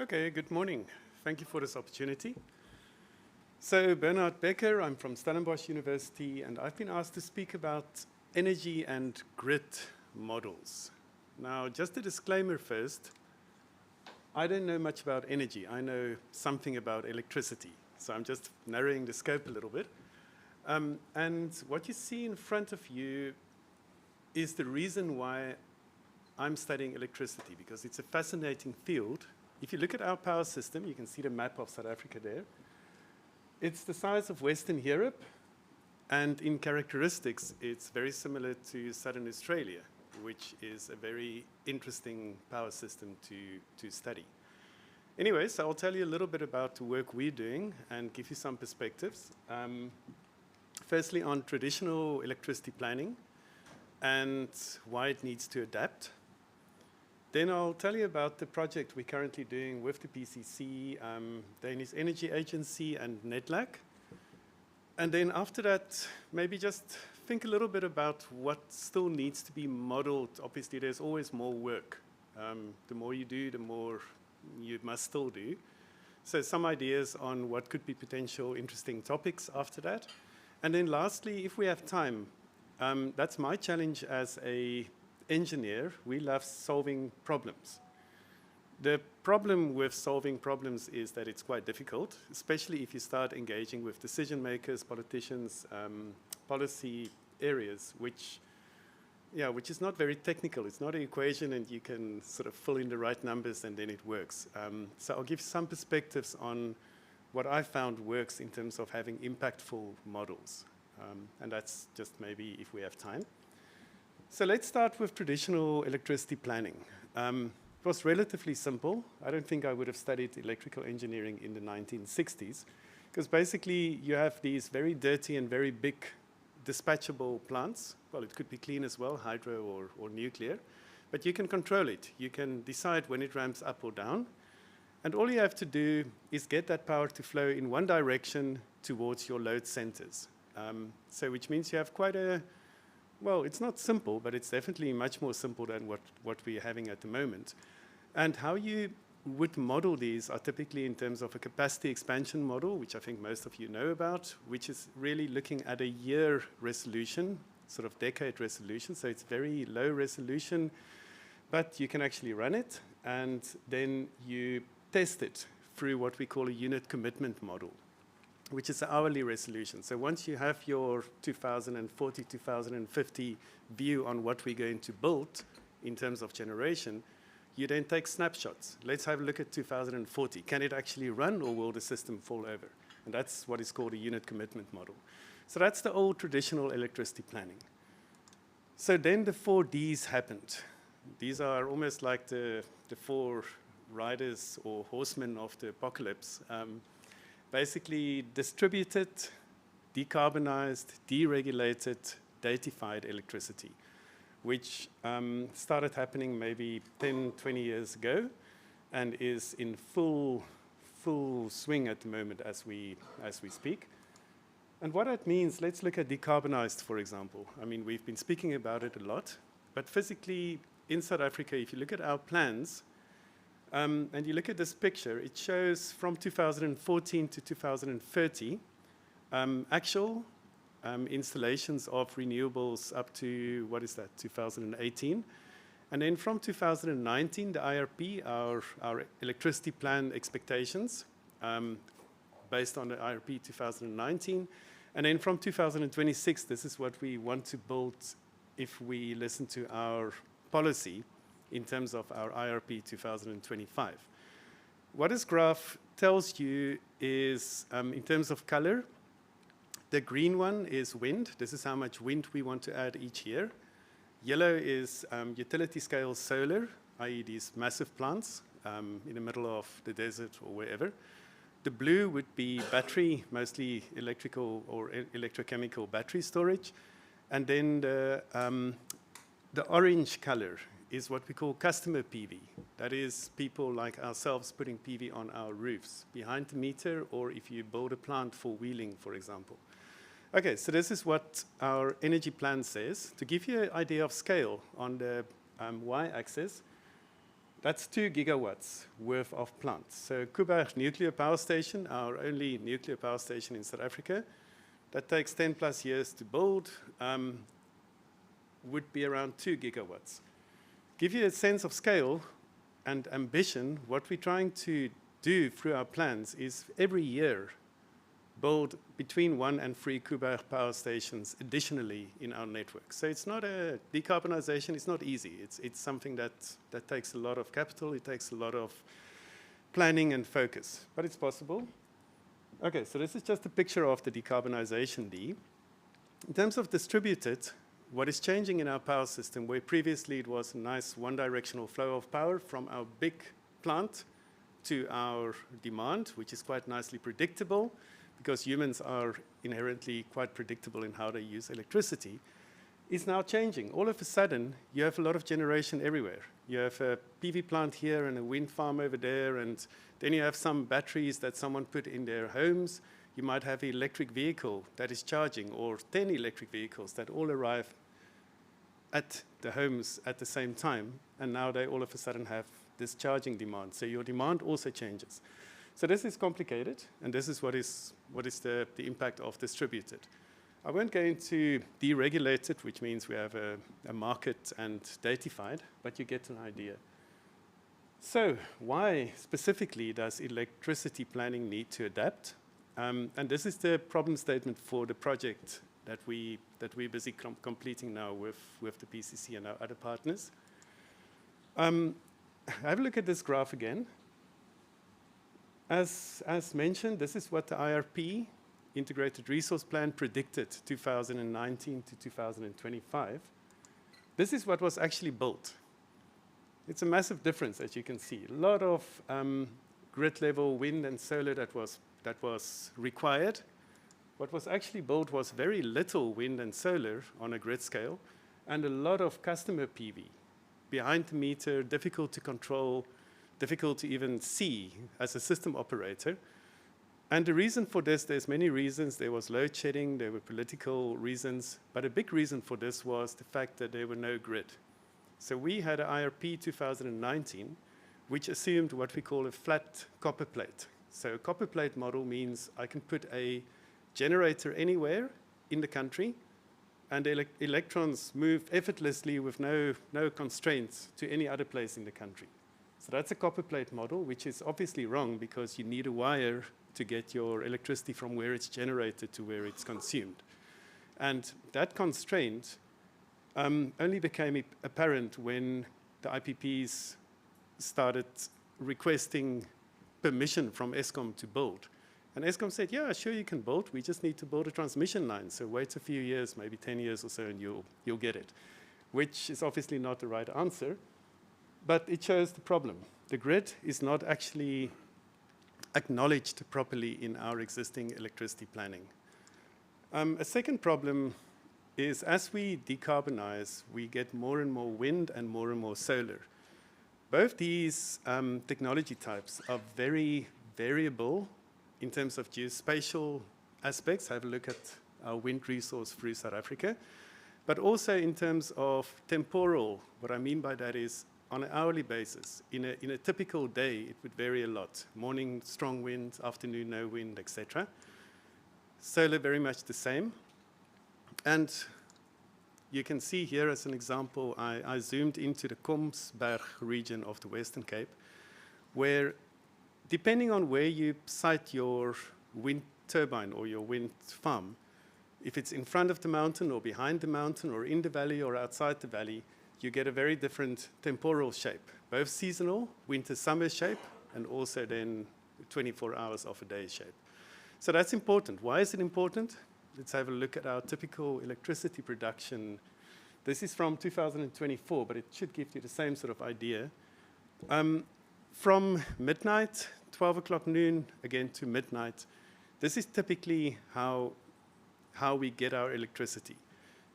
Okay, good morning. Thank you for this opportunity. So, Bernard Bekker, I'm from Stellenbosch University, and I've been asked to speak about energy and grid models. Now, just a disclaimer first, I don't know much about energy. I know something about electricity, so I'm just narrowing the scope a little bit. And what you see in front of you is the reason why I'm studying electricity, because it's a fascinating field. If you look at our power system, you can see the map of South Africa there. It's the size of Western Europe, and in characteristics, it's very similar to Southern Australia, which is a very interesting power system to study. Anyway, so I'll tell you a little bit about the work we're doing and give you some perspectives. Firstly, on traditional electricity planning and why it needs to adapt. Then I'll tell you about the project we're currently doing with the PCC, Danish Energy Agency, and NetLAC. And then after that, maybe just think a little bit about what still needs to be modeled. Obviously, there's always more work. The more you do, the more you must still do. So some ideas on what could be potential interesting topics after that. And then lastly, if we have time, that's my challenge as an engineer. We love solving problems. The problem with solving problems is that it's quite difficult, especially if you start engaging with decision makers, politicians, policy areas, which is not very technical. It's not an equation and you can sort of fill in the right numbers and then it works. So I'll give some perspectives on what I found works in terms of having impactful models. And that's just maybe if we have time. So let's start with traditional electricity planning. It was relatively simple. I don't think I would have studied electrical engineering in the 1960s, because basically you have these very dirty and very big dispatchable plants. Well, it could be clean as well, hydro or nuclear, but you can control it. You can decide when it ramps up or down. And all you have to do is get that power to flow in one direction towards your load centers. So which means you have quite a, well, it's not simple, but it's definitely much more simple than what we're having at the moment. And how you would model these are typically in terms of a capacity expansion model, which I think most of you know about, which is really looking at a year resolution, sort of decade resolution. So it's very low resolution, but you can actually run it, and then you test it through what we call a unit commitment model, which is an hourly resolution. So once you have your 2040, 2050 view on what we're going to build in terms of generation, you then take snapshots. Let's have a look at 2040. Can it actually run, or will the system fall over? And that's what is called a unit commitment model. So that's the old traditional electricity planning. So then the 4Ds happened. These are almost like the four riders or horsemen of the apocalypse. Basically distributed, decarbonized, deregulated, datified electricity, which started happening maybe 10, 20 years ago and is in full swing at the moment as we speak. And what that means, let's look at decarbonized, for example. I mean, we've been speaking about it a lot, but physically in South Africa, if you look at our plans, and you look at this picture, it shows from 2014 to 2030 actual installations of renewables up to, what is that, 2018. And then from 2019, the IRP, our electricity plan expectations, based on the IRP 2019. And then from 2026, this is what we want to build if we listen to our policy in terms of our IRP 2025. What this graph tells you is, in terms of color, the green one is wind. This is how much wind we want to add each year. Yellow is utility scale solar, i.e. these massive plants in the middle of the desert or wherever. The blue would be battery, mostly electrical or electrochemical battery storage. And then the orange color is what we call customer PV. That is people like ourselves putting PV on our roofs, behind the meter, or if you build a plant for wheeling, for example. Okay, so this is what our energy plan says. To give you an idea of scale on the y-axis, That's 2 gigawatts worth of plants. So Kuberg nuclear power station, our only nuclear power station in South Africa, that takes 10 plus years to build, would be around 2 gigawatts. Give you a sense of scale and ambition. What we're trying to do through our plans is every year build between 1 and 3 Kuberg power stations additionally in our network. So it's not a decarbonization, it's not easy. It's something that takes a lot of capital, it takes a lot of planning and focus, but it's possible. Okay, so this is just a picture of the decarbonization D. In terms of distributed, what is changing in our power system, where previously it was a nice one-directional flow of power from our big plant to our demand, which is quite nicely predictable, because humans are inherently quite predictable in how they use electricity, is now changing. All of a sudden, you have a lot of generation everywhere. You have a PV plant here and a wind farm over there, and then you have some batteries that someone put in their homes. You might have an electric vehicle that is charging, or 10 electric vehicles that all arrive at the homes at the same time, and now they all of a sudden have this charging demand. So your demand also changes. So this is complicated, and this is what is the impact of distributed. I won't go into deregulated, which means we have a market and datified, but you get an idea. So why specifically does electricity planning need to adapt? And this is the problem statement for the project that we're busy completing now with the PCC and our other partners. Have a look at this graph again. As mentioned, this is what the IRP, Integrated Resource Plan, predicted 2019 to 2025. This is what was actually built. It's a massive difference, as you can see. A lot of grid-level wind and solar that was required. What was actually built was very little wind and solar on a grid scale, and a lot of customer PV. Behind the meter, difficult to control, difficult to even see as a system operator. And the reason for this, there's many reasons. There was load shedding, there were political reasons, but a big reason for this was the fact that there were no grid. So we had an IRP 2019, which assumed what we call a flat copper plate. So a copper plate model means I can put a generator anywhere in the country, and the electrons move effortlessly with no constraints to any other place in the country. So that's a copper plate model, which is obviously wrong because you need a wire to get your electricity from where it's generated to where it's consumed. And that constraint only became apparent when the IPPs started requesting permission from Eskom to build. And Eskom said, yeah, sure you can build, we just need to build a transmission line. So wait a few years, maybe 10 years or so, and you'll get it, which is obviously not the right answer. But it shows the problem. The grid is not actually acknowledged properly in our existing electricity planning. A second problem is as we decarbonize, we get more and more wind and more solar. Both these technology types are very variable in terms of geospatial aspects. Have a look at our wind resource through South Africa. But also in terms of temporal, what I mean by that is on an hourly basis. In a typical day, it would vary a lot. Morning, strong wind, afternoon, no wind, etc. Solar, very much the same. And you can see here as an example, I zoomed into the Komsberg region of the Western Cape, where depending on where you site your wind turbine or your wind farm, if it's in front of the mountain or behind the mountain or in the valley or outside the valley, you get a very different temporal shape, both seasonal, winter, summer shape, and also then 24 hours of a day shape. So that's important. Why is it important? Let's have a look at our typical electricity production. This is from 2024, but it should give you the same sort of idea. From midnight, 12 o'clock noon, again to midnight, this is typically how we get our electricity.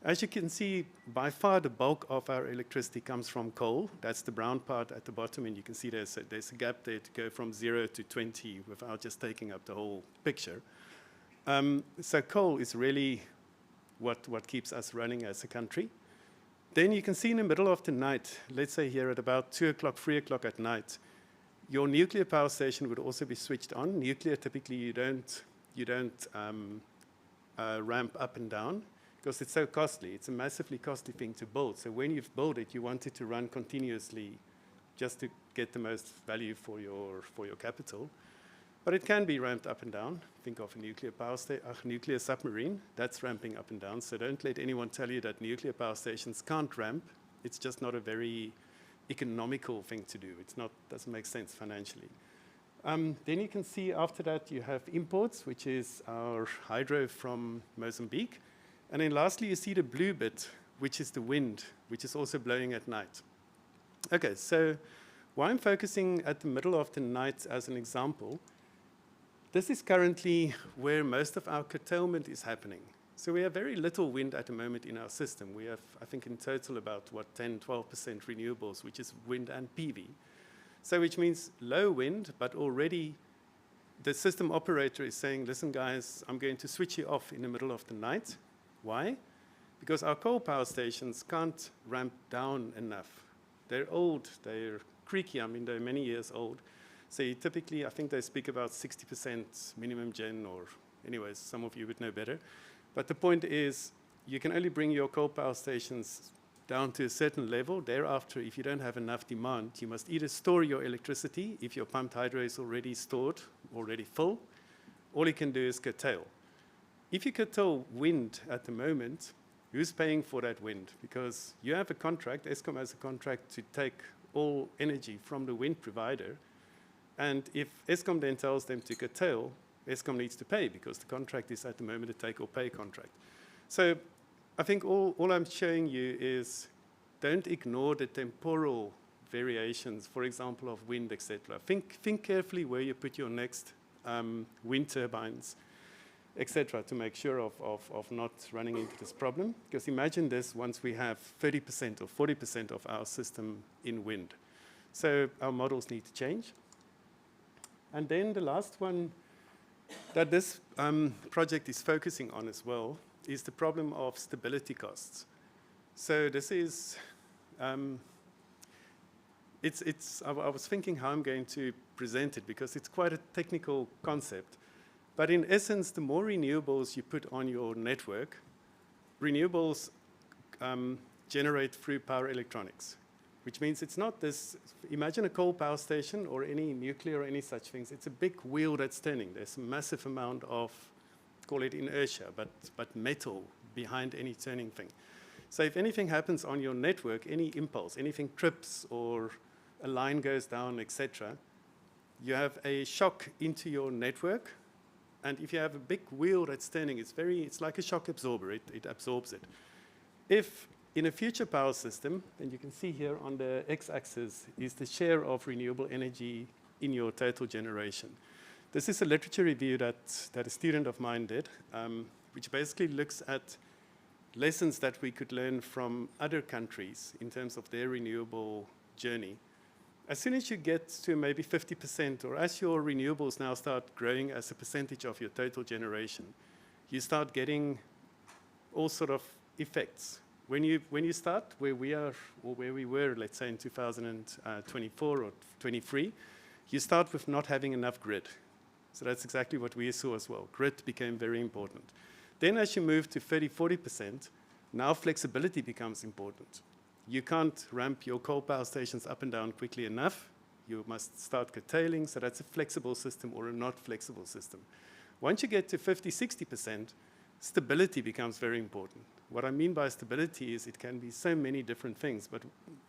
As you can see, by far the bulk of our electricity comes from coal. That's the brown part at the bottom, and you can see there's a gap there to go from 0 to 20 without just taking up the whole picture. So coal is really what keeps us running as a country. Then you can see in the middle of the night, let's say here at about 2 o'clock, 3 o'clock at night, your nuclear power station would also be switched on. Nuclear, typically, you don't ramp up and down because it's so costly. It's a massively costly thing to build. So when you've built it, you want it to run continuously just to get the most value for your capital. But it can be ramped up and down. Think of a nuclear submarine. That's ramping up and down. So don't let anyone tell you that nuclear power stations can't ramp. It's just not a very economical thing to do. Doesn't make sense financially. Then you can see after that you have imports, which is our hydro from Mozambique. And then lastly, you see the blue bit, which is the wind, which is also blowing at night. Okay, so why I'm focusing at the middle of the night as an example, this is currently where most of our curtailment is happening. So we have very little wind at the moment in our system. We have, I think, in total about, 10, 12% renewables, which is wind and PV. So which means low wind, but already the system operator is saying, listen, guys, I'm going to switch you off in the middle of the night. Why? Because our coal power stations can't ramp down enough. They're old, they're creaky, I mean, they're many years old. So you typically, I think they speak about 60% minimum gen, or anyways, some of you would know better. But the point is, you can only bring your coal power stations down to a certain level. Thereafter, if you don't have enough demand, you must either store your electricity, if your pumped hydro is already stored, already full. All you can do is curtail. If you curtail wind at the moment, who's paying for that wind? Because you have a contract, Eskom has a contract to take all energy from the wind provider. And if Eskom then tells them to curtail, Eskom needs to pay because the contract is at the moment a take or pay contract. So I think all I'm showing you is don't ignore the temporal variations, for example, of wind, etc. Think carefully where you put your next wind turbines, etc., to make sure of not running into this problem. Because imagine this once we have 30% or 40% of our system in wind. So our models need to change. And then the last one that this project is focusing on as well is the problem of stability costs. So this is, I was thinking how I'm going to present it because it's quite a technical concept. But in essence, the more renewables you put on your network, renewables generate through power electronics, which means it's not this, imagine a coal power station or any nuclear or any such things. It's a big wheel that's turning. There's a massive amount of, call it inertia, but metal behind any turning thing. So if anything happens on your network, any impulse, anything trips or a line goes down, etc., you have a shock into your network. And if you have a big wheel that's turning, it's like a shock absorber. It absorbs it. If in a future power system, and you can see here on the x-axis is the share of renewable energy in your total generation. This is a literature review that a student of mine did, which basically looks at lessons that we could learn from other countries in terms of their renewable journey. As soon as you get to maybe 50%, or as your renewables now start growing as a percentage of your total generation, you start getting all sort of effects. When you start where we are, or where we were, let's say in 2024 or 23, you start with not having enough grid. So that's exactly what we saw as well. Grid became very important. Then as you move to 30, 40%, now flexibility becomes important. You can't ramp your coal power stations up and down quickly enough. You must start curtailing, so that's a flexible system or a not flexible system. Once you get to 50, 60%, stability becomes very important. What I mean by stability is it can be so many different things, but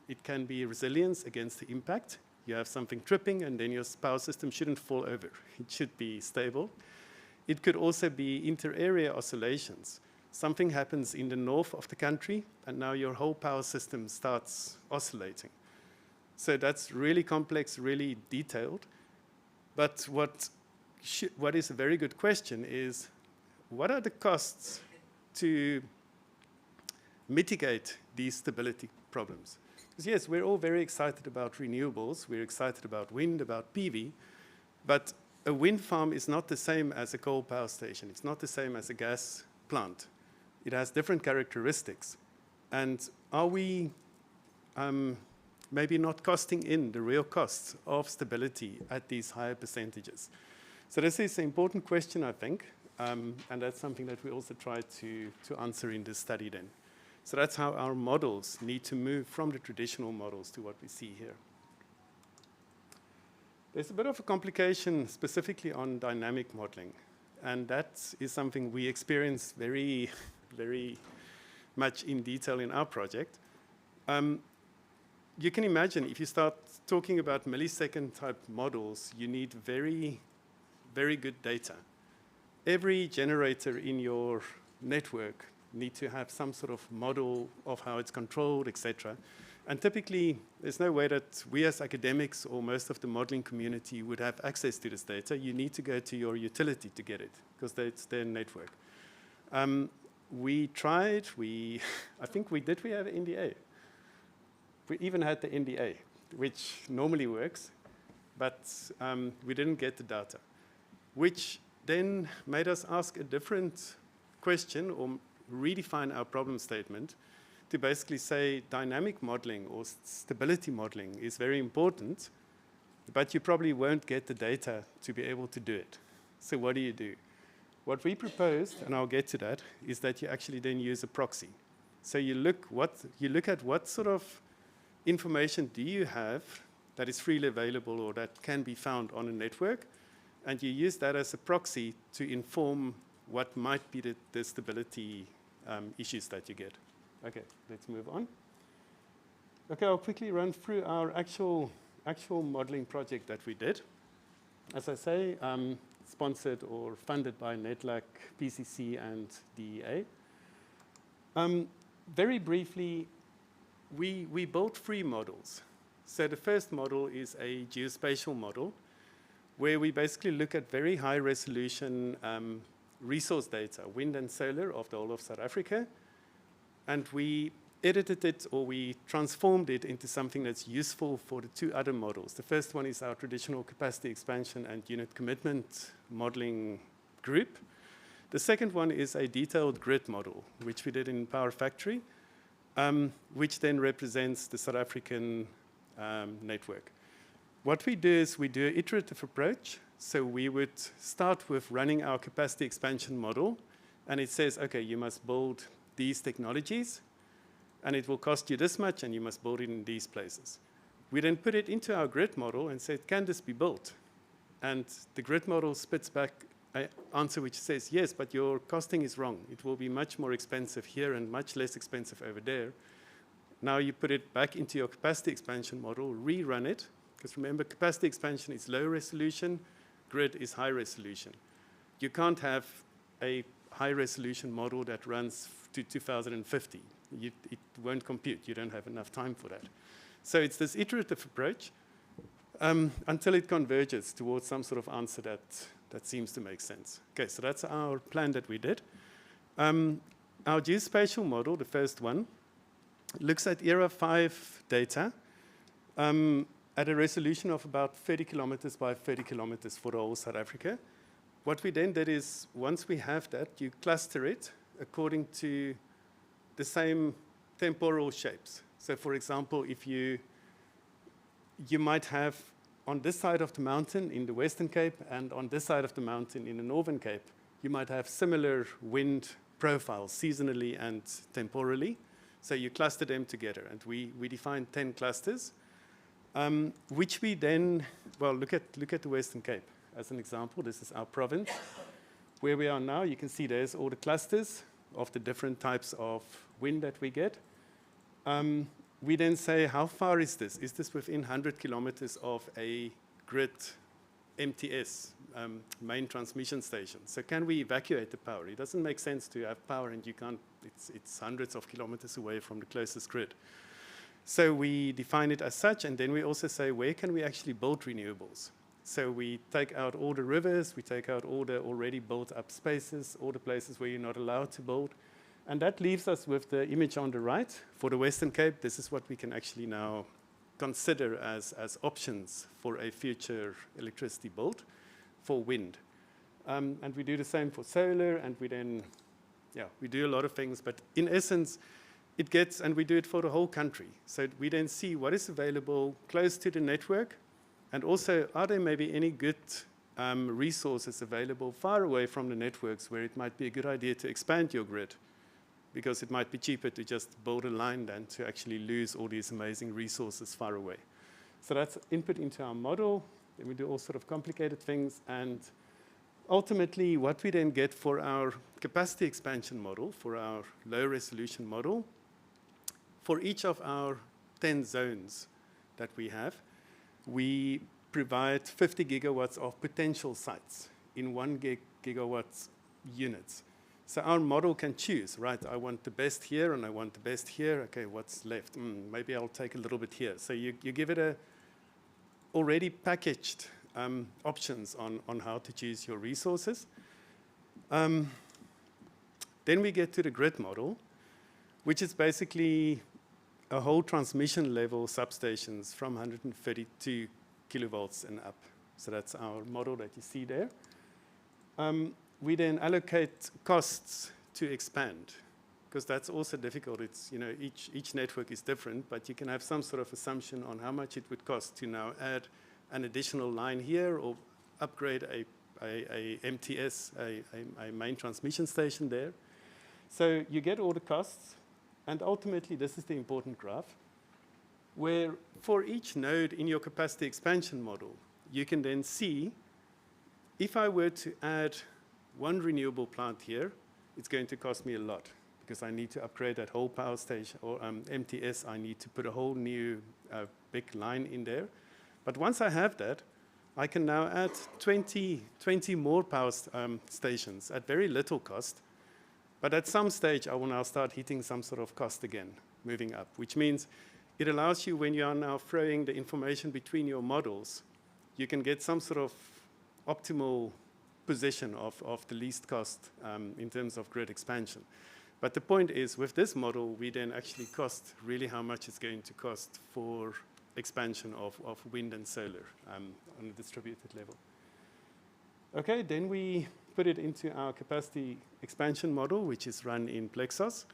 it can be resilience against the impact. You have something tripping, and then your power system shouldn't fall over. It should be stable. It could also be inter-area oscillations. Something happens in the north of the country, and now your whole power system starts oscillating. So that's really complex, really detailed. But what is a very good question is, what are the costs to mitigate these stability problems? Because yes, we're all very excited about renewables. We're excited about wind, about PV. But a wind farm is not the same as a coal power station. It's not the same as a gas plant. It has different characteristics. And are we maybe not costing in the real costs of stability at these higher percentages? So this is an important question, I think, and that's something that we also try to answer in this study then. So that's how our models need to move from the traditional models to what we see here. There's a bit of a complication specifically on dynamic modeling, and that is something we experience very, very much in detail in our project. You can imagine if you start talking about millisecond type models, you need very, very good data. Every generator in your network need to have some sort of model of how it's controlled, etc. And typically, there's no way that we as academics or most of the modeling community would have access to this data. You need to go to your utility to get it, because it's their network. We tried, I think we have an NDA. We even had the NDA, which normally works, but we didn't get the data, which then made us ask a different question or redefine our problem statement to basically say dynamic modeling or stability modeling is very important, but you probably won't get the data to be able to do it. So what do? What we proposed, and I'll get to that, is that you actually then use a proxy. So you look at what sort of information do you have that is freely available or that can be found on a network, and you use that as a proxy to inform what might be the stability issues that you get. Okay, let's move on. Okay, I'll quickly run through our actual modeling project that we did. As I say, sponsored or funded by NETLAC, PCC, and DEA. Very briefly, we built 3 models. So the first model is a geospatial model, where we basically look at very high resolution resource data, wind and solar of the whole of South Africa, and we edited it, or we transformed it into something that's useful for the 2 other models. The first one is our traditional capacity expansion and unit commitment modeling group. The second one is a detailed grid model, which we did in Power Factory, which then represents the South African network. What we do is we do an iterative approach. So we would start with running our capacity expansion model, and it says, okay, you must build these technologies, and it will cost you this much, and you must build it in these places. We then put it into our grid model and said, can this be built? And the grid model spits back an answer which says, yes, but your costing is wrong. It will be much more expensive here and much less expensive over there. Now you put it back into your capacity expansion model, rerun it, because remember, capacity expansion is low resolution, grid is high resolution. You can't have a high resolution model that runs to 2050. It won't compute. You don't have enough time for that. So it's this iterative approach until it converges towards some sort of answer that seems to make sense. Okay, so that's our plan that we did. Our geospatial model, the first one, looks at era 5 data at a resolution of about 30 kilometers by 30 kilometers for the whole South Africa. What we then did is, once we have that, you cluster it according to the same temporal shapes. So for example, if you might have on this side of the mountain in the Western Cape and on this side of the mountain in the Northern Cape, you might have similar wind profiles seasonally and temporally. So you cluster them together, and we defined 10 clusters, which we then, well, look at the Western Cape as an example. This is our province. Where we are now, you can see there's all the clusters of the different types of wind that we get. We then say, how far is this? Is this within 100 kilometers of a grid MTS, main transmission station? So can we evacuate the power? It doesn't make sense to have power and you can't, it's hundreds of kilometers away from the closest grid. So we define it as such, and then we also say, where can we actually build renewables? So we take out all the rivers, we take out all the already built up spaces, all the places where you're not allowed to build. And that leaves us with the image on the right. For the Western Cape, this is what we can actually now consider as options for a future electricity build for wind. And we do the same for solar, and we then, we do a lot of things. But in essence, it gets, and we do it for the whole country. So we then see what is available close to the network, and also are there maybe any good resources available far away from the networks where it might be a good idea to expand your grid, because it might be cheaper to just build a line than to actually lose all these amazing resources far away. So that's input into our model. Then we do all sort of complicated things, and ultimately what we then get for our capacity expansion model, for our low resolution model, for each of our 10 zones that we have, we provide 50 gigawatts of potential sites in 1 gigawatt units. So our model can choose, right, I want the best here and I want the best here. Okay, what's left? Maybe I'll take a little bit here. So you give it a already packaged options on how to choose your resources. Then we get to the grid model, which is basically a whole transmission level substations from 132 kilovolts and up. So that's our model that you see there. We then allocate costs to expand, because that's also difficult. It's, you know, each network is different, but you can have some sort of assumption on how much it would cost to now add an additional line here or upgrade a MTS, a main transmission station there. So you get all the costs, and ultimately this is the important graph, where for each node in your capacity expansion model, you can then see if I were to add one renewable plant here, it's going to cost me a lot, because I need to upgrade that whole power station, or MTS, I need to put a whole new big line in there. But once I have that, I can now add 20 more power stations at very little cost. But at some stage, I will now start hitting some sort of cost again, moving up, which means it allows you, when you are now throwing the information between your models, you can get some sort of optimal position of the least cost in terms of grid expansion. But the point is, with this model, we then actually cost really how much it's going to cost for expansion of wind and solar on a distributed level. Okay, then we put it into our capacity expansion model, which is run in Plexos.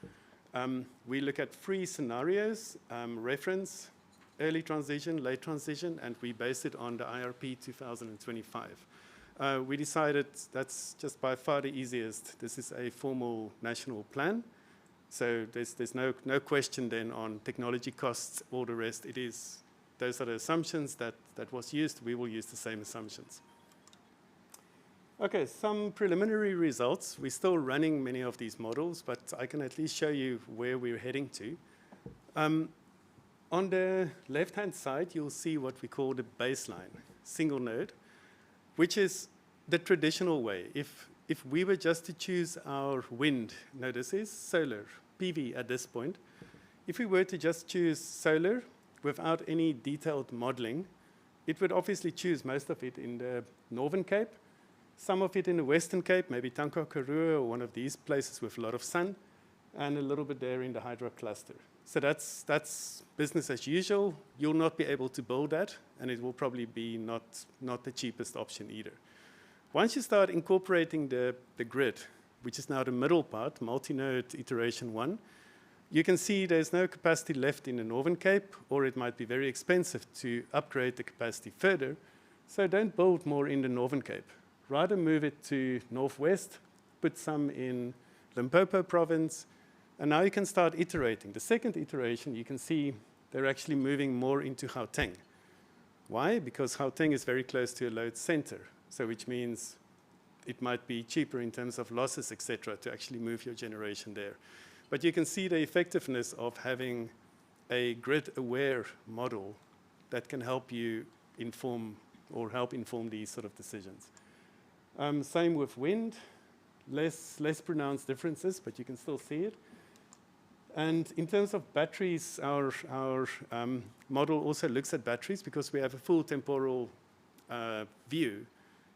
We look at 3 scenarios, reference, early transition, late transition, and we base it on the IRP 2025. We decided that's just by far the easiest. This is a formal national plan, so there's no question then on technology costs or the rest. Those are the assumptions that was used. We will use the same assumptions. Okay, some preliminary results. We're still running many of these models, but I can at least show you where we're heading to. On the left-hand side, you'll see what we call the baseline, single node, which is the traditional way. If we were just to choose our wind, no, this is solar, PV at this point. If we were to just choose solar without any detailed modeling, it would obviously choose most of it in the Northern Cape, some of it in the Western Cape, maybe Tankwa Karoo or one of these places with a lot of sun, and a little bit there in the hydro cluster. So that's business as usual. You'll not be able to build that, and it will probably be not the cheapest option either. Once you start incorporating the grid, which is now the middle part, multi-node iteration 1, you can see there's no capacity left in the Northern Cape, or it might be very expensive to upgrade the capacity further. So don't build more in the Northern Cape. Rather move it to Northwest, put some in Limpopo province, and now you can start iterating. The second iteration, you can see they're actually moving more into Gauteng. Why? Because Gauteng is very close to a load center, so which means it might be cheaper in terms of losses, etc., to actually move your generation there. But you can see the effectiveness of having a grid-aware model that can help you inform or help inform these sort of decisions. Same with wind, less pronounced differences, but you can still see it. And in terms of batteries, our model also looks at batteries because we have a full temporal view.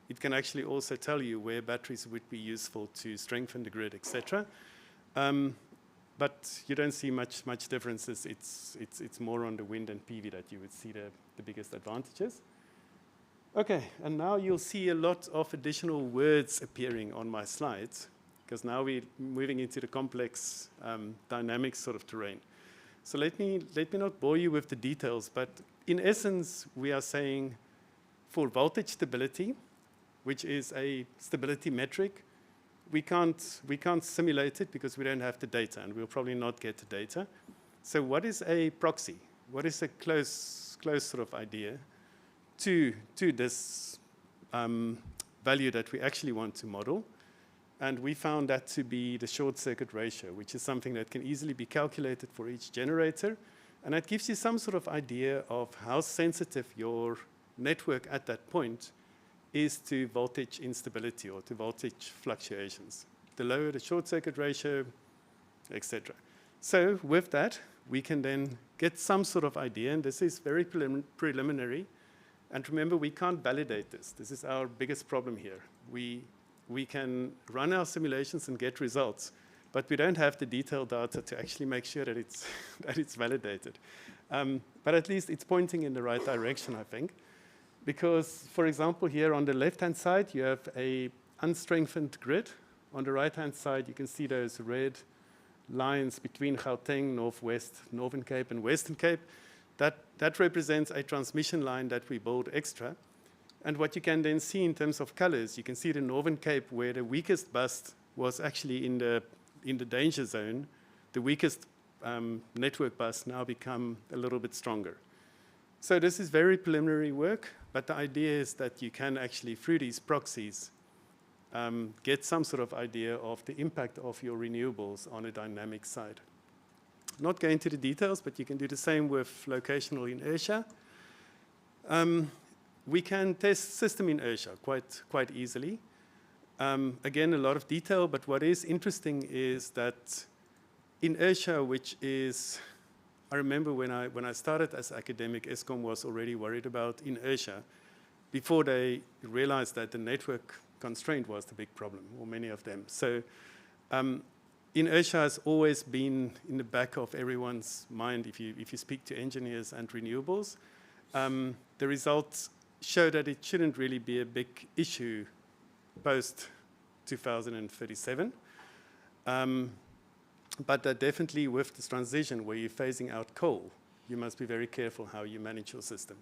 It can actually also tell you where batteries would be useful to strengthen the grid, etc. But you don't see much differences. It's more on the wind and PV that you would see the biggest advantages. Okay, and now you'll see a lot of additional words appearing on my slides. because now we're moving into the complex dynamic sort of terrain. So let me not bore you with the details, but in essence, we are saying for voltage stability, which is a stability metric, we can't simulate it because we don't have the data, and we'll probably not get the data. So what is a proxy? What is a close sort of idea to this value that we actually want to model? And we found that to be the short circuit ratio, which is something that can easily be calculated for each generator. And that gives you some sort of idea of how sensitive your network at that point is to voltage instability or to voltage fluctuations. The lower the short circuit ratio, etc. So with that, we can then get some sort of idea, and this is very preliminary. And remember, we can't validate this. This is our biggest problem here. We can run our simulations and get results, but we don't have the detailed data to actually make sure that it's, that it's validated. But at least it's pointing in the right direction, I think. Because, for example, here on the left-hand side, you have a unstrengthened grid. On the right-hand side, you can see those red lines between Gauteng, Northwest, Northern Cape, and Western Cape. That represents a transmission line that we build extra. And what you can then see in terms of colors, you can see the Northern Cape where the weakest bus was actually in the danger zone. The weakest network bus now become a little bit stronger. So this is very preliminary work, but the idea is that you can actually, through these proxies, get some sort of idea of the impact of your renewables on a dynamic side. Not going into the details, but you can do the same with locational inertia. We can test system inertia quite easily. Again, a lot of detail, but what is interesting is that inertia, which is, I remember when I started as academic, Eskom was already worried about inertia before they realized that the network constraint was the big problem, or many of them. So inertia has always been in the back of everyone's mind if you speak to engineers and renewables. The results show that it shouldn't really be a big issue post 2037. But that definitely with this transition where you're phasing out coal, you must be very careful how you manage your system.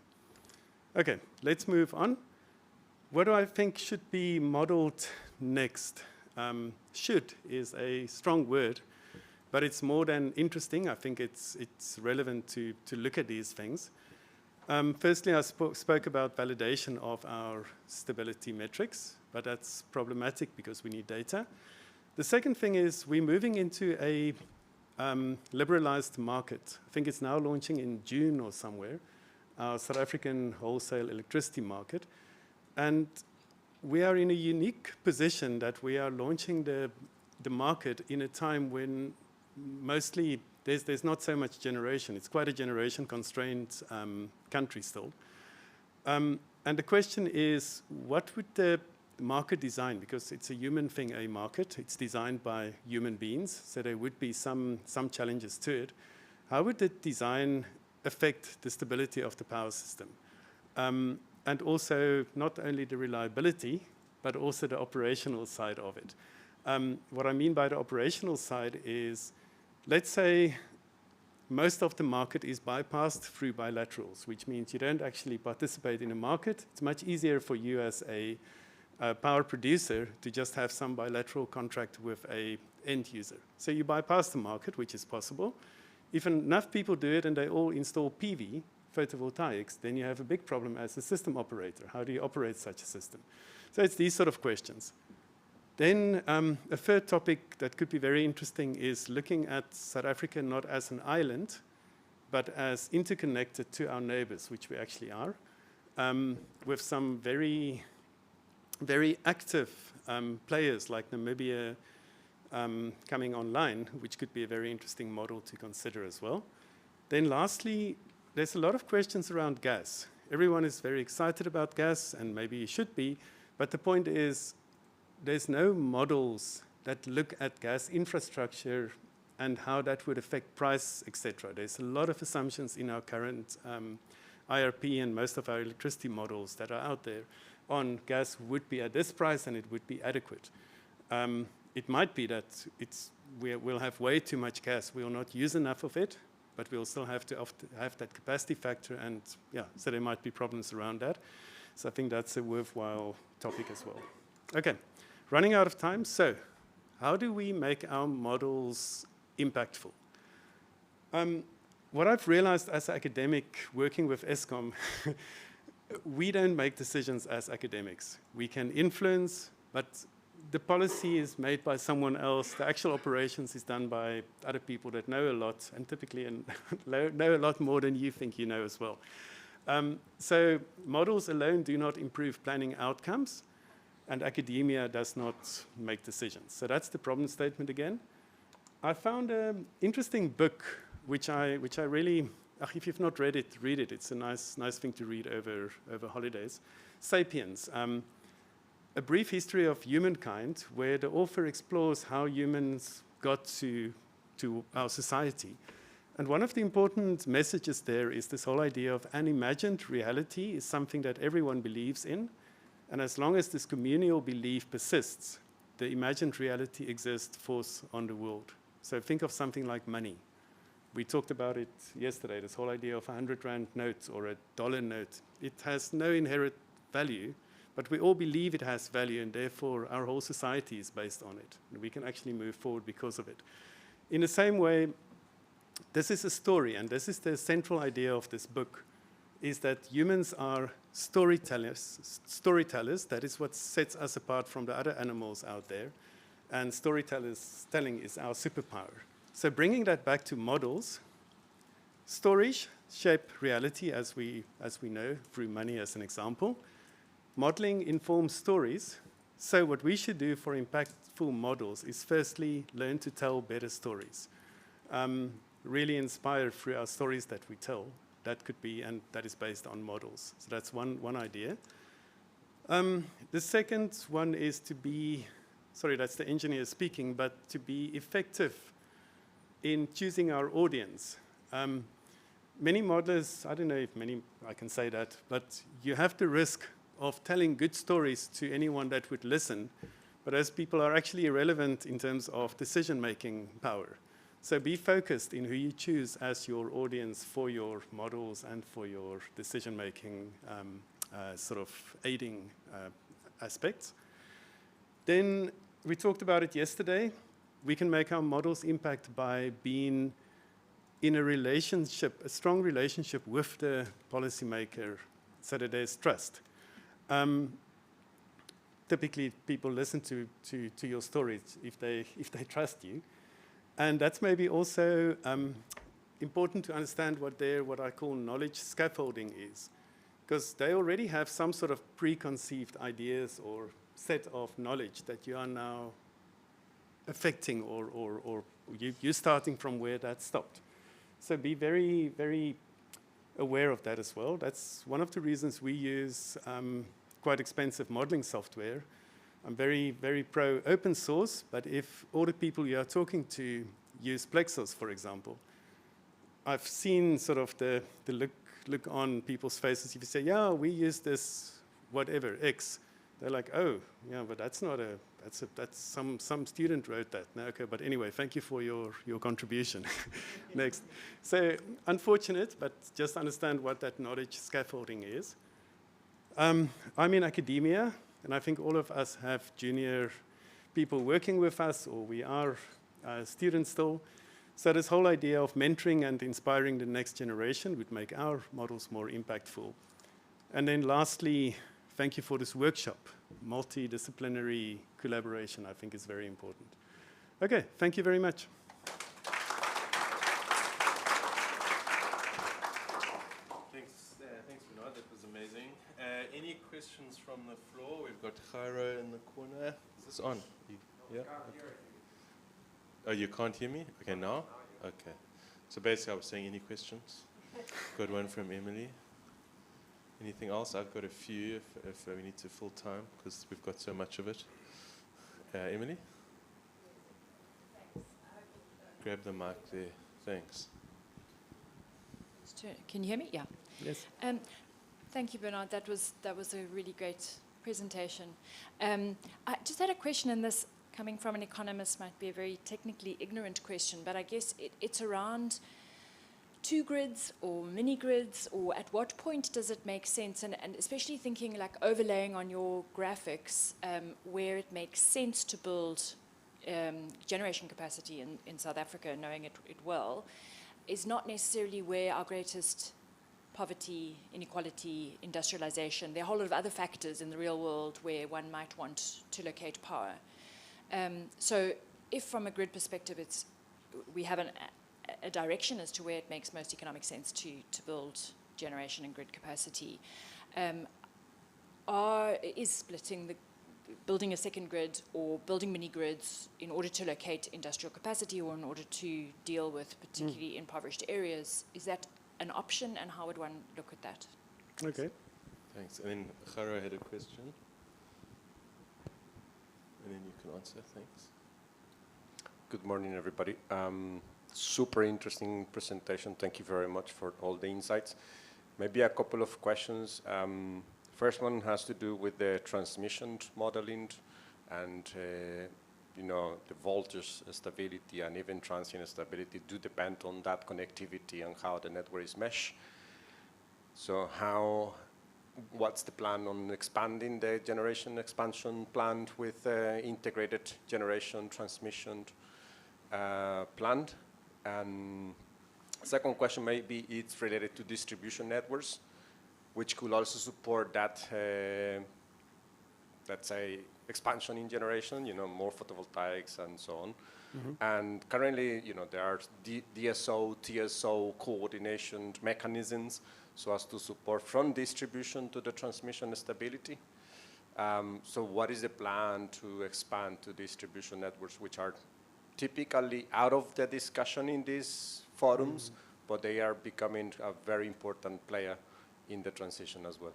Okay, let's move on. What do I think should be modeled next? Should is a strong word, but it's more than interesting. I think it's relevant to look at these things. Firstly, I spoke about validation of our stability metrics, but that's problematic because we need data. The second thing is we're moving into a liberalized market. I think it's now launching in June or somewhere, our South African wholesale electricity market. And we are in a unique position that we are launching the market in a time when mostly there's not so much generation. It's quite a generation-constrained country still. And the question is, what would the market design, because it's a human thing, a market, it's designed by human beings, so there would be some challenges to it. How would the design affect the stability of the power system? And also not only the reliability, but also the operational side of it. What I mean by the operational side is, let's say most of the market is bypassed through bilaterals, which means you don't actually participate in a market. It's much easier for you as a power producer to just have some bilateral contract with an end user. So you bypass the market, which is possible. If enough people do it and they all install PV, photovoltaics, then you have a big problem as a system operator. How do you operate such a system? So it's these sort of questions. Then a third topic that could be very interesting is looking at South Africa not as an island, but as interconnected to our neighbors, which we actually are, with some very, very active players like Namibia coming online, which could be a very interesting model to consider as well. Then lastly, there's a lot of questions around gas. Everyone is very excited about gas, and maybe you should be, but the point is there's no models that look at gas infrastructure and how that would affect price, etc. There's a lot of assumptions in our current IRP and most of our electricity models that are out there on gas would be at this price and it would be adequate. it might be that we'll have way too much gas. We'll not use enough of it, but we'll still have to have that capacity factor, and yeah, so there might be problems around that. So I think that's a worthwhile topic as well. Okay, running out of time. So how do we make our models impactful? What I've realized as an academic working with ESCOM, we don't make decisions as academics. We can influence, but the policy is made by someone else. The actual operations is done by other people that know a lot, and typically know a lot more than you think you know as well. So models alone do not improve planning outcomes, and academia does not make decisions. So that's the problem statement again. I found an interesting book, which I really, if you've not read it, read it. It's a nice thing to read over holidays. Sapiens, a brief history of humankind, where the author explores how humans got to our society. And one of the important messages there is this whole idea of an imagined reality is something that everyone believes in. And as long as this communal belief persists, the imagined reality exists force on the world. So think of something like money. We talked about it yesterday, this whole idea of a 100 Rand note or a dollar note. It has no inherent value, but we all believe it has value, and therefore our whole society is based on it. And we can actually move forward because of it. In the same way, this is a story, and this is the central idea of this book, is that humans are storytellers. That is what sets us apart from the other animals out there. And storytelling is our superpower. So bringing that back to models, stories shape reality as we know, through money as an example. Modeling informs stories. So what we should do for impactful models is firstly learn to tell better stories. Really inspired through our stories that we tell. That could be, and that is based on models. So that's one idea. The second one is to be, sorry, that's the engineer speaking, but to be effective in choosing our audience. Many modelers, I don't know if many, I can say that, but you have the risk of telling good stories to anyone that would listen, but those people are actually irrelevant in terms of decision-making power. So be focused in who you choose as your audience for your models and for your decision-making sort of aiding aspects. Then we talked about it yesterday. We can make our models impact by being in a relationship, a strong relationship with the policymaker, so that there's trust. Typically, people listen to your stories if they trust you. And that's maybe also important to understand what I call knowledge scaffolding is. Because they already have some sort of preconceived ideas or set of knowledge that you are now affecting, or you're starting from where that stopped. So be very, very aware of that as well. That's one of the reasons we use quite expensive modeling software. I'm very, very pro open source, but if all the people you are talking to use Plexus, for example, I've seen sort of the look on people's faces. If you say, yeah, we use this whatever, X, they're like, oh, yeah, but that's not that's some student wrote that. No, okay, but anyway, thank you for your contribution. Next. So unfortunate, but just understand what that knowledge scaffolding is. I'm in academia, and I think all of us have junior people working with us, or we are students still. So this whole idea of mentoring and inspiring the next generation would make our models more impactful. And then lastly, thank you for this workshop. Multidisciplinary collaboration, I think, is very important. Okay, thank you very much. Thanks, Bernard. That was amazing. Any questions from the floor? We've got Jairo in the corner. Is this on? Yeah. Okay. Oh, you can't hear me? Okay, now? Okay. So basically, I was saying, any questions? Got one from Emily. Anything else? I've got a few if we need to fill time, because we've got so much of it. Emily? Grab the mic there. Thanks. Can you hear me? Yeah. Yes. Thank you, Bernard. That was a really great presentation. I just had a question in this. coming from an economist, might be a very technically ignorant question, but I guess it's around 2 grids or mini grids, or at what point does it make sense, and especially thinking like overlaying on your graphics, where it makes sense to build generation capacity in South Africa, knowing it well, is not necessarily where our greatest poverty, inequality, industrialization, there are a whole lot of other factors in the real world where one might want to locate power. So if from a grid perspective we have a direction as to where it makes most economic sense to build generation and grid capacity, is building a second grid or building mini grids in order to locate industrial capacity or in order to deal with particularly impoverished areas, is that an option, and how would one look at that? Okay. Thanks. And then Charo had a question. And then you can answer. Thanks. Good morning, everybody. Super interesting presentation. Thank you very much for all the insights. Maybe a couple of questions. First one has to do with the transmission modeling and the voltage stability and even transient stability do depend on that connectivity and how the network is meshed. So what's the plan on expanding the generation expansion plan with integrated generation transmission plan? And second question, maybe it's related to distribution networks, which could also support that, let's say, expansion in generation, more photovoltaics and so on. And currently, there are DSO, TSO coordination mechanisms so as to support from distribution to the transmission stability. So what is the plan to expand to distribution networks, which are typically out of the discussion in these forums, but they are becoming a very important player in the transition as well?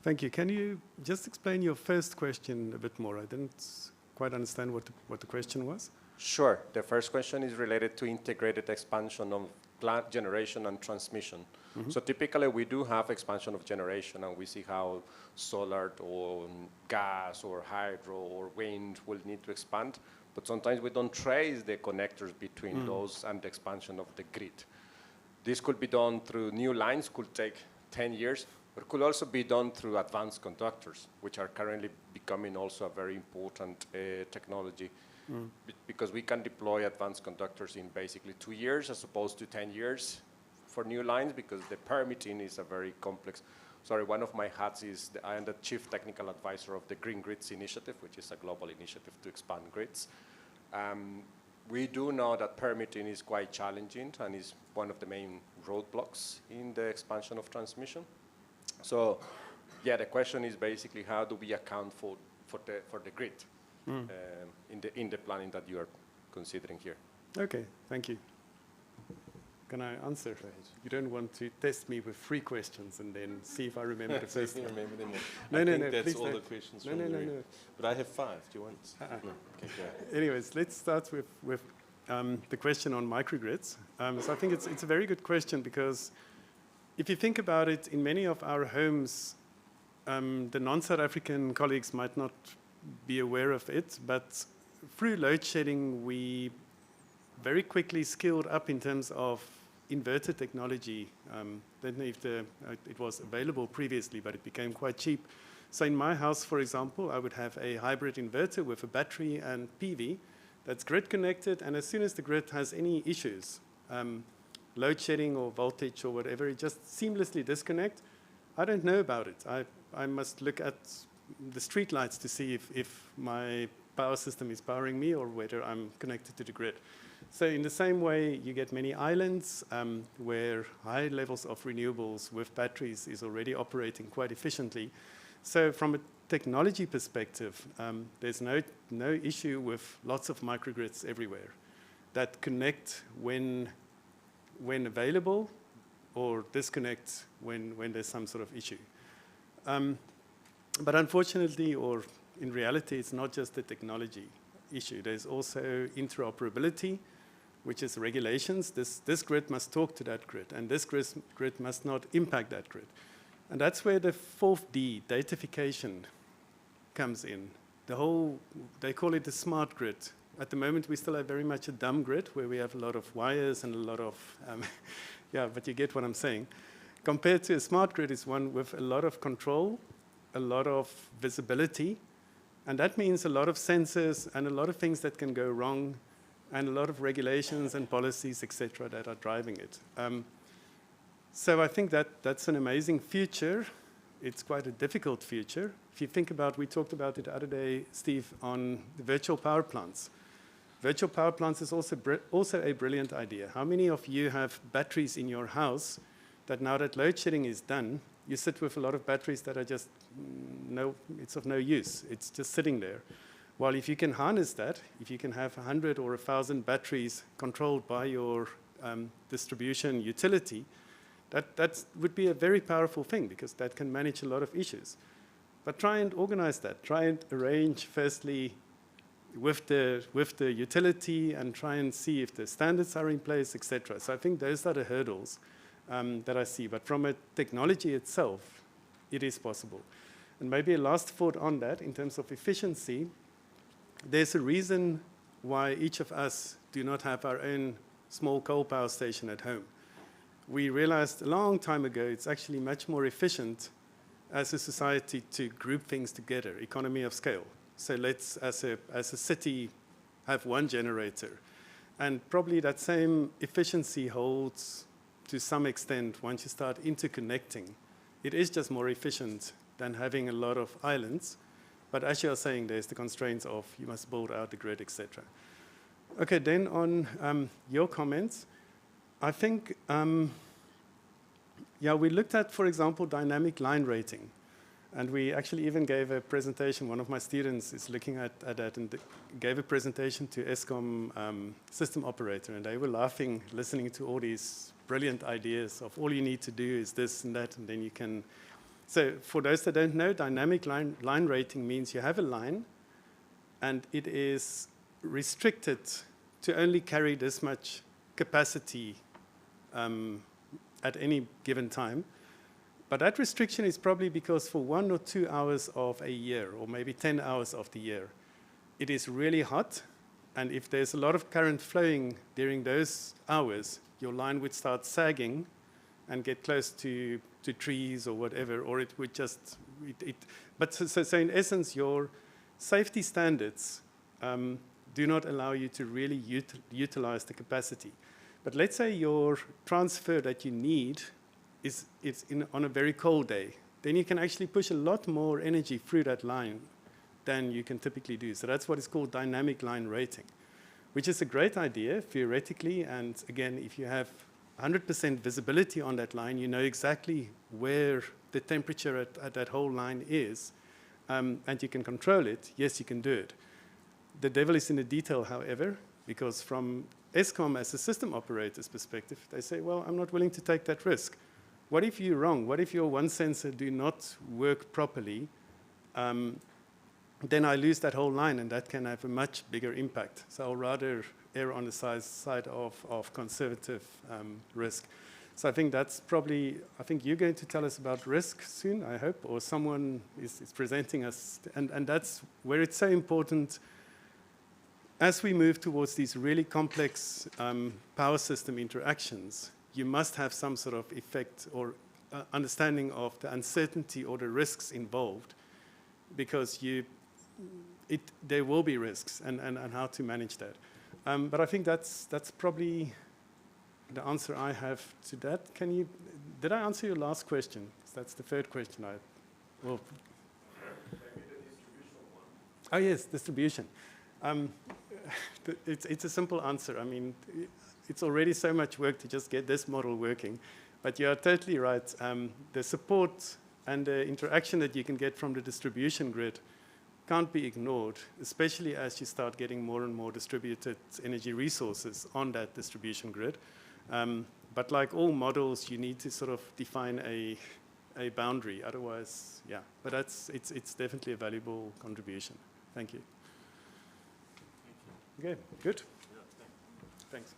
Thank you. Can you just explain your first question a bit more? I didn't quite understand what the question was. Sure. The first question is related to integrated expansion of plant generation and transmission. So typically we do have expansion of generation, and we see how solar or gas or hydro or wind will need to expand, but sometimes we don't trace the connectors between those and the expansion of the grid. This could be done through new lines, could take 10 years, but could also be done through advanced conductors, which are currently becoming also a very important technology, because we can deploy advanced conductors in basically 2 years as opposed to 10 years for new lines, because the permitting is a very complex. Sorry, one of my hats is I am the Chief Technical Advisor of the Green Grids Initiative, which is a global initiative to expand grids. We do know that permitting is quite challenging and is one of the main roadblocks in the expansion of transmission. So, yeah, the question is basically how do we account for the grid in the planning that you are considering here? Okay, thank you. Can I answer? You don't want to test me with 3 questions and then see if I remember the first one. Remember them all. No, I no, think no, that's please all don't. the questions No, from no, the no, room. no. But I have 5. Do you want? No. Okay, go ahead. Anyways, let's start with the question on microgrids. So I think it's a very good question, because if you think about it, in many of our homes, the non-South African colleagues might not be aware of it, but through load shedding, we very quickly skilled up in terms of inverter technology. Don't know if it was available previously, but it became quite cheap. So in my house, for example, I would have a hybrid inverter with a battery and PV that's grid connected, and as soon as the grid has any issues, load shedding or voltage or whatever, it just seamlessly disconnect. I don't know about it. I must look at the street lights to see if my power system is powering me or whether I'm connected to the grid. So in the same way, you get many islands where high levels of renewables with batteries is already operating quite efficiently. So from a technology perspective, there's no issue with lots of microgrids everywhere that connect when available or disconnect when there's some sort of issue. But unfortunately, or in reality, it's not just the technology issue. There's also interoperability, which is regulations. This grid must talk to that grid, and this grid must not impact that grid. And that's where the 4th D, datafication, comes in. they call it the smart grid. At the moment, we still have very much a dumb grid where we have a lot of wires and a lot of, yeah, but you get what I'm saying. Compared to a smart grid is one with a lot of control, a lot of visibility, and that means a lot of sensors and a lot of things that can go wrong, and a lot of regulations and policies, etc., that are driving it. So I think that's an amazing future. It's quite a difficult future. If you think about, we talked about it the other day, Steve, on the virtual power plants. Virtual power plants is also a brilliant idea. How many of you have batteries in your house that now that load shedding is done, you sit with a lot of batteries that are just it's of no use. It's just sitting there. Well, if you can harness that, if you can have 100 or 1,000 batteries controlled by your distribution utility, that would be a very powerful thing because that can manage a lot of issues. But try and organize that. Try and arrange, firstly, with the utility and try and see if the standards are in place, etc. So I think those are the hurdles that I see. But from a technology itself, it is possible. And maybe a last thought on that, in terms of efficiency, there's a reason why each of us do not have our own small coal power station at home. We realized a long time ago it's actually much more efficient as a society to group things together, economy of scale. So let's, as a city, have one generator. And probably that same efficiency holds to some extent once you start interconnecting. It is just more efficient than having a lot of islands. But as you're saying, there's the constraints of you must build out the grid, etc. Okay, then on your comments, I think, yeah, we looked at, for example, dynamic line rating. And we actually even gave a presentation. One of my students is looking at that and gave a presentation to Eskom system operator. And they were laughing, listening to all these brilliant ideas of all you need to do is this and that, and then you can. So for those that don't know, dynamic line rating means you have a line, and it is restricted to only carry this much capacity at any given time. But that restriction is probably because for 1 or 2 hours of a year, or maybe 10 hours of the year, it is really hot, and if there's a lot of current flowing during those hours, your line would start sagging and get close to trees or whatever, or it would just, so in essence, your safety standards do not allow you to really utilize the capacity. But let's say your transfer that you need is on a very cold day, then you can actually push a lot more energy through that line than you can typically do. So that's what is called dynamic line rating, which is a great idea theoretically. And again, if you have 100% visibility on that line, you know exactly where the temperature at that whole line is, and you can control it. Yes, you can do it. The devil is in the detail, however, because from Eskom as a system operator's perspective, they say, well, I'm not willing to take that risk. What if you're wrong? What if your one sensor do not work properly? Then I lose that whole line, and that can have a much bigger impact. So I'll rather err on the side of conservative risk. So I think that's probably, I think you're going to tell us about risk soon, I hope, or someone is presenting us. And that's where it's so important as we move towards these really complex power system interactions. You must have some sort of effect or understanding of the uncertainty or the risks involved, because there will be risks and how to manage that. But I think that's probably the answer I have to that. Did I answer your last question? That's the third question. Well, oh yes, distribution. It's a simple answer. I mean, it's already so much work to just get this model working. But you are totally right. The support and the interaction that you can get from the distribution grid can't be ignored, especially as you start getting more and more distributed energy resources on that distribution grid. But like all models, you need to sort of define a boundary. Otherwise, yeah. But it's definitely a valuable contribution. Thank you. Okay, good. Yeah, Thanks.